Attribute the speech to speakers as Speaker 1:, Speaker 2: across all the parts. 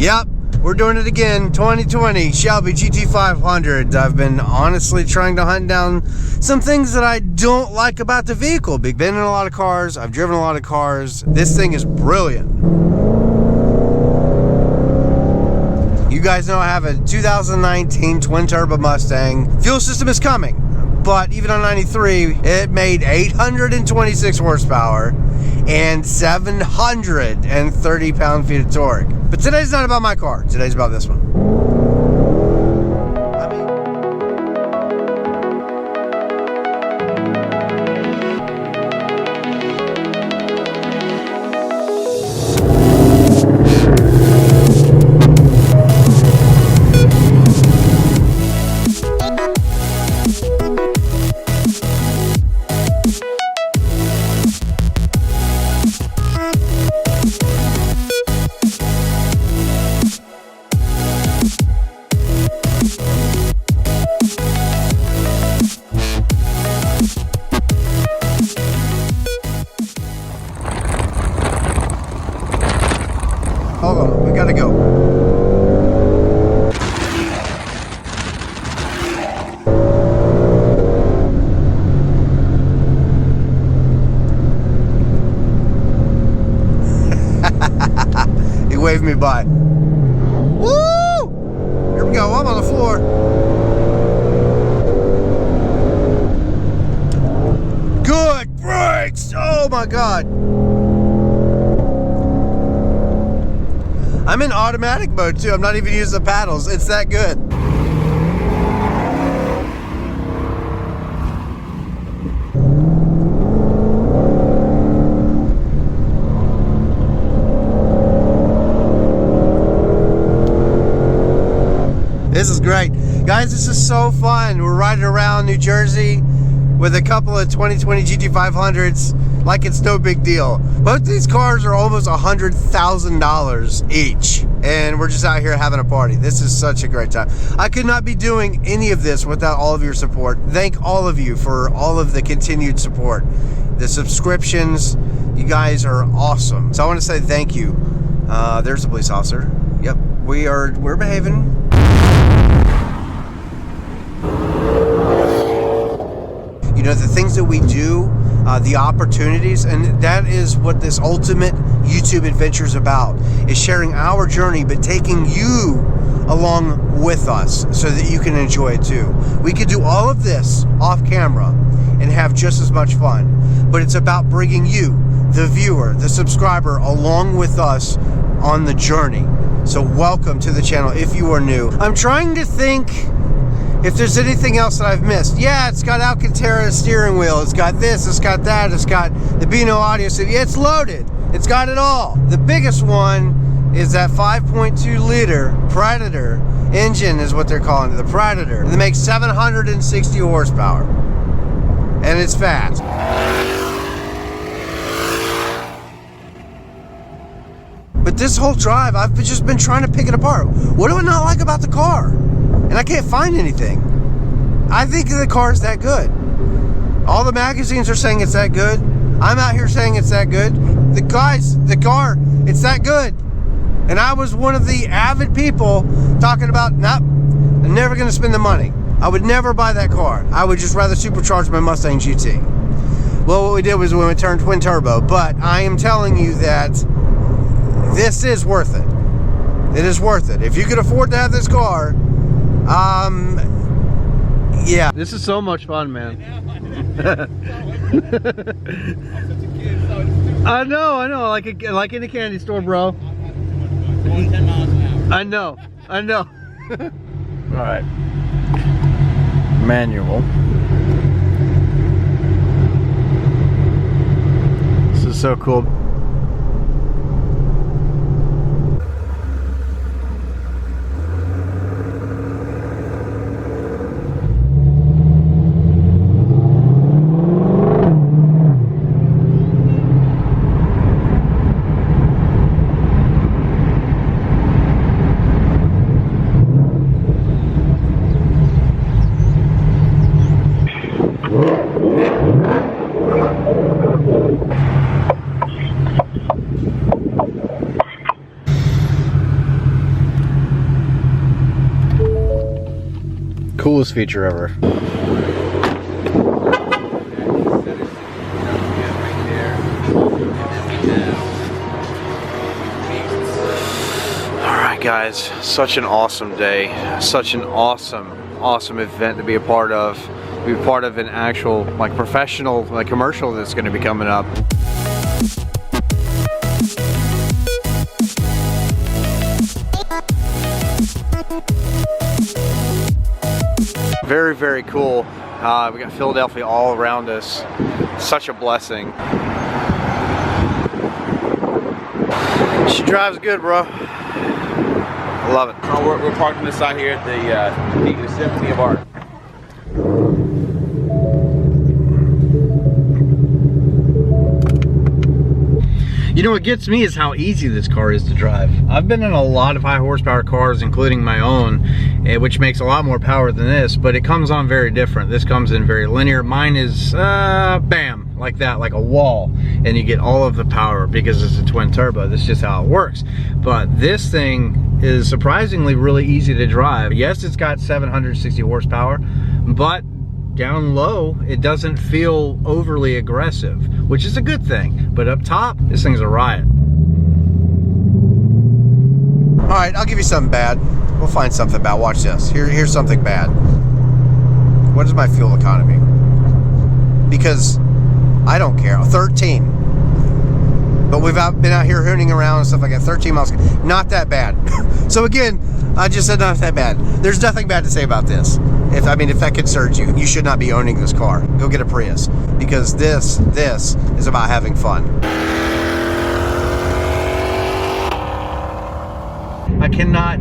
Speaker 1: Yep, we're doing it again. 2020 Shelby GT500. I've been honestly trying to hunt down some things that I don't like about the vehicle. Been in a lot of cars. I've driven a lot of cars. This thing is brilliant. You guys know I have a 2019 twin turbo Mustang. Fuel system is coming, but even on 93, it made 826 horsepower and 730 pound-feet of torque. But today's not about my car. Today's about this one. Hold on, we gotta go. He waved me by. Woo! Here we go, I'm on the floor. Good brakes! Oh my God. I'm in automatic mode too. I'm not even using the paddles. It's that good. This is great. Guys, this is so fun. We're riding around New Jersey with a couple of 2020 GT500s like it's no big deal. Both these cars are almost $100,000 each, and we're just out here having a party. This is such a great time. I could not be doing any of this without all of your support. Thank all of you for all of the continued support. The subscriptions, you guys are awesome. So I want to say thank you. There's a police officer. Yep, we're behaving. You know, the things that we do, the opportunities, and that is what this ultimate YouTube adventure is about, is sharing our journey, but taking you along with us so that you can enjoy it too. We could do all of this off camera and have just as much fun, but it's about bringing you, the viewer, the subscriber, along with us on the journey. So welcome to the channel if you are new. I'm trying to think if there's anything else that I've missed. Yeah, it's got Alcantara steering wheel. It's got this, it's got that, it's got the Dyno audio system. Yeah, it's loaded. It's got it all. The biggest one is that 5.2 liter Predator engine is what they're calling it, the Predator. It makes 760 horsepower. And it's fast. But this whole drive, I've just been trying to pick it apart. What do I not like about the car? And I can't find anything. I think the car's that good. All the magazines are saying it's that good. I'm out here saying it's that good. The car, it's that good. And I was one of the avid people talking about, nope, I'm never going to spend the money. I would never buy that car. I would just rather supercharge my Mustang GT. Well, what we did was we turned twin turbo. But I am telling you that this is worth it. It is worth it. If you could afford to have this car, yeah. This is so much fun, man. I know, like in a candy store, bro. I know. All right. Manual. This is so cool. feature ever. Alright guys, such an awesome day, such an awesome event to be a part of. Be part of an actual like professional like commercial that's going to be coming up. Very, very cool. We got Philadelphia all around us. Such a blessing. She drives good, bro. I love it.
Speaker 2: We're parked on this side here at the Symphony of Art.
Speaker 1: You know what gets me is how easy this car is to drive. I've been in a lot of high horsepower cars, including my own, which makes a lot more power than this, but it comes on very different. This comes in very linear. Mine is, bam, like that, like a wall, and you get all of the power because it's a twin turbo. That's just how it works. But this thing is surprisingly really easy to drive. Yes, it's got 760 horsepower, but down low, it doesn't feel overly aggressive, which is a good thing. But up top, this thing's a riot. All right, I'll give you something bad. We'll find something bad. Watch this. Here's something bad. What is my fuel economy? Because I don't care. 13. But we've been out here hooning around and stuff like that. 13 miles. Not that bad. So again, I just said not that bad. There's nothing bad to say about this. If that concerns you, you should not be owning this car. Go get a Prius, because this is about having fun. I cannot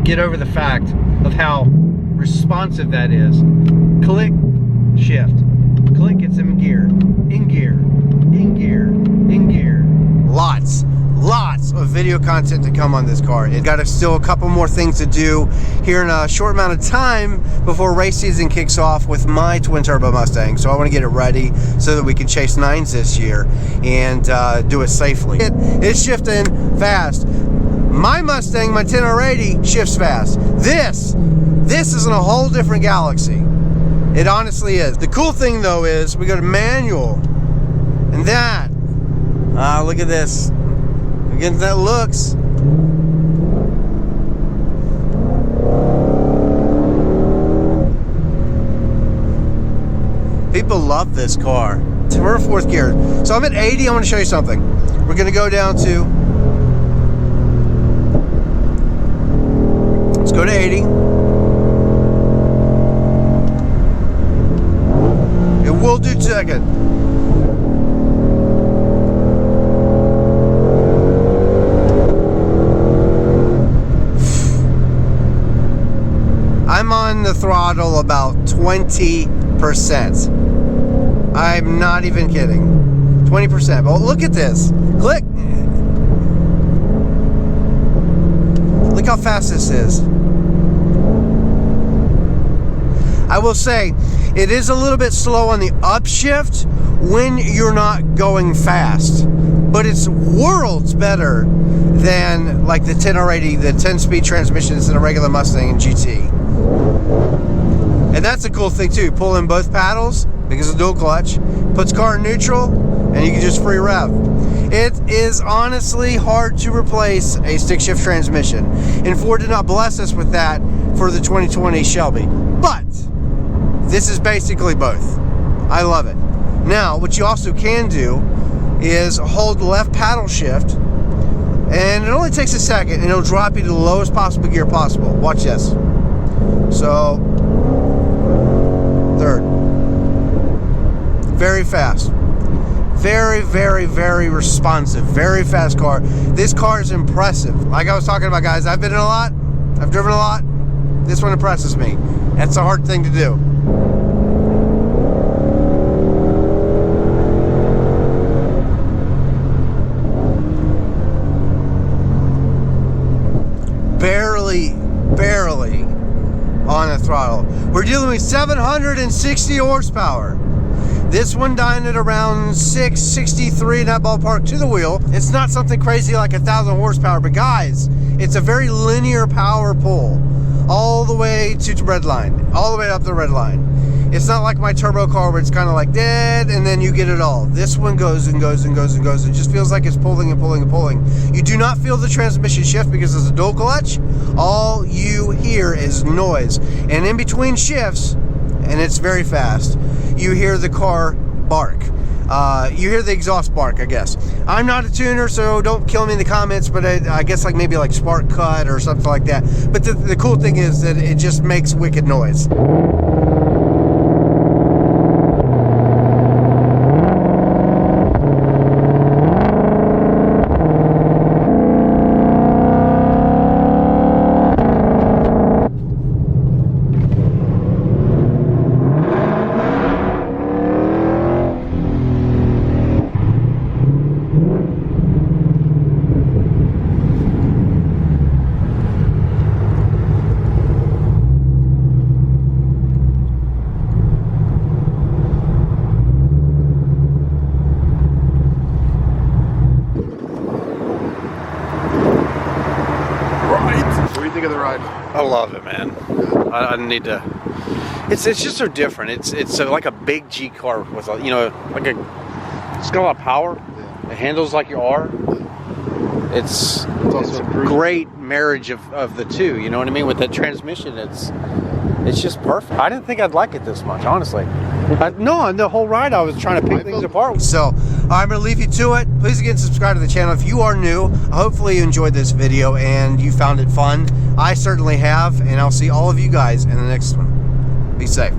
Speaker 1: get over the fact of how responsive that is. Click, shift. Click, it's in gear, in gear, in gear, in gear. Lots of video content to come on this car. It got still a couple more things to do here in a short amount of time before race season kicks off with my twin turbo Mustang. So I want to get it ready so that we can chase 9s this year and do it safely. It's shifting fast. My Mustang, my 10R80, shifts fast. This is in a whole different galaxy. It honestly is. The cool thing though is we go to manual, and that, look at this. Again, that looks. People love this car. We're in 4th gear. So I'm at 80, I want to show you something. We're gonna go down to, let's go to 80. It will do second. I'm on the throttle about 20%. I'm not even kidding. 20%. But look at this. Click. Look how fast this is. I will say, it is a little bit slow on the upshift when you're not going fast. But it's worlds better than like the 10R80, the 10-speed transmissions in a regular Mustang and GT. And that's a cool thing too. Pull in both paddles because of dual clutch, puts car in neutral, and you can just free rev. It is honestly hard to replace a stick shift transmission, and Ford did not bless us with that for the 2020 Shelby. But this is basically both. I love it. Now, what you also can do is hold the left paddle shift, and it only takes a second, and it'll drop you to the lowest possible gear possible. Watch this. So, 3rd. Very fast. Very, very, very responsive. Very fast car. This car is impressive. Like I was talking about, guys, I've been in a lot. I've driven a lot. This one impresses me. That's a hard thing to do. Barely on the throttle. We're dealing with 760 horsepower. This one dynoed around 663 in that ballpark to the wheel. It's not something crazy like 1,000 horsepower, but guys, it's a very linear power pull. all the way to the red line, all the way up the red line. It's not like my turbo car where it's kind of like dead and then you get it all. This one goes and goes and goes and goes. It just feels like it's pulling and pulling and pulling. You do not feel the transmission shift because it's a dual clutch. All you hear is noise. And in between shifts, and it's very fast, you hear the car bark. You hear the exhaust bark, I guess. I'm not a tuner, so don't kill me in the comments, but I guess like maybe like spark cut or something like that. But the cool thing is that it just makes wicked noise.
Speaker 3: I love it, man. I need to. It's just so different. It's like a big G car with a, you know, like a. It's got a lot of power. Yeah. It handles like your R. It's a great marriage of the two. You know what I mean? With that transmission, it's just perfect. I didn't think I'd like it this much, honestly. No, the whole ride I was trying to pick things apart.
Speaker 1: So I'm going to leave you to it. Please again subscribe to the channel if you are new. Hopefully you enjoyed this video and you found it fun. I certainly have, and I'll see all of you guys in the next one. Be safe.